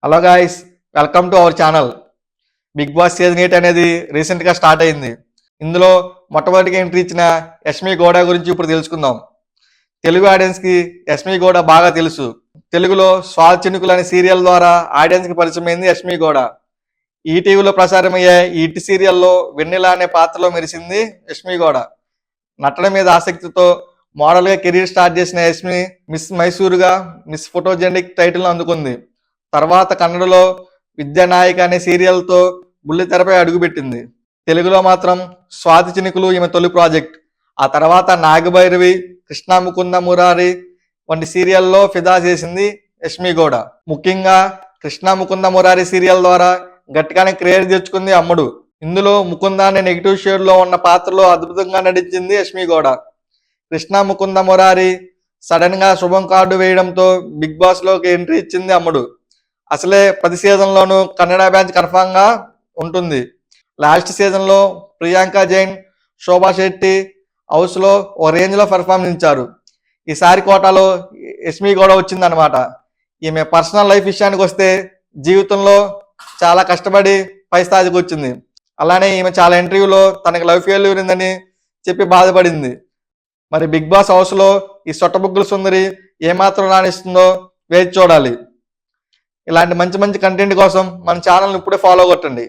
Hello guys, welcome to our channel. Big Boss season 8 అనేది రీసెంట్గా start అయింది. ఇందులో మొట్టమొదటిగా ఎంట్రీ ఇచ్చిన యష్మి గౌడ గురించి ఇప్పుడు తెలుసుకుందాం. తెలుగు ఆడియన్స్కి యష్మి గౌడ బాగా తెలుసు. తెలుగులో స్వాల్ చినుకులు అనే సీరియల్ ద్వారా ఆడియన్స్కి పరిచయమైంది యష్మి గౌడ. ఈటీవీలో ప్రసారమయ్యే ఈ హిట్ సీరియల్లో వెన్నెల అనే పాత్రలో మెరిసింది యష్మి గౌడ. నటన మీద ఆసక్తితో మోడల్గా కెరీర్ స్టార్ట్ చేసిన యష్మి మిస్ మైసూరుగా మిస్ ఫోటోజెనిక్ టైటిల్ను అందుకుంది. తర్వాత కన్నడలో విద్యానాయక అనే సీరియల్తో బుల్లితెరపై అడుగుపెట్టింది. తెలుగులో మాత్రం స్వాతి చినుకులు ఈమె తొలి ప్రాజెక్ట్. ఆ తర్వాత నాగభైరవి, కృష్ణ ముకుంద మురారి వంటి సీరియల్లో ఫిదా చేసింది యష్మి గౌడ. ముఖ్యంగా కృష్ణ ముకుంద మురారి సీరియల్ ద్వారా గట్టిగానే క్రేజ్ తెచ్చుకుంది అమ్మడు. ఇందులో ముకుంద అనే నెగిటివ్ షేడ్లో ఉన్న పాత్రలో అద్భుతంగా నటించింది యష్మి గౌడ. కృష్ణ ముకుంద మురారి సడన్ గా శుభం కార్డు వేయడంతో బిగ్ బాస్ లోకి ఎంట్రీ ఇచ్చింది అమ్మడు. అసలే ప్రతి సీజన్లోనూ కన్నడ బ్యాచ్ కన్ఫామ్ గా ఉంటుంది. లాస్ట్ సీజన్లో ప్రియాంక జైన్, శోభా శెట్టి హౌస్లో ఓ రేంజ్లో పెర్ఫార్మెన్స్ ఇచ్చారు. ఈసారి కోటాలో యష్మి గౌడ వచ్చిందనమాట. ఈమె పర్సనల్ లైఫ్ విషయానికి వస్తే జీవితంలో చాలా కష్టపడి పై స్థాయికి వచ్చింది. అలానే ఈమె చాలా ఇంటర్వ్యూలో తనకి లవ్ ఫెయిల్యూర్ ఉందని చెప్పి బాధపడింది. మరి బిగ్ బాస్ హౌస్లో ఈ సొట్టబుగ్గుల సుందరి ఏమాత్రం రాణిస్తుందో వేచి చూడాలి. ఇలాంటి మంచి మంచి కంటెంట్ కోసం మన ఛానల్ని ఇప్పుడే ఫాలో కొట్టండి.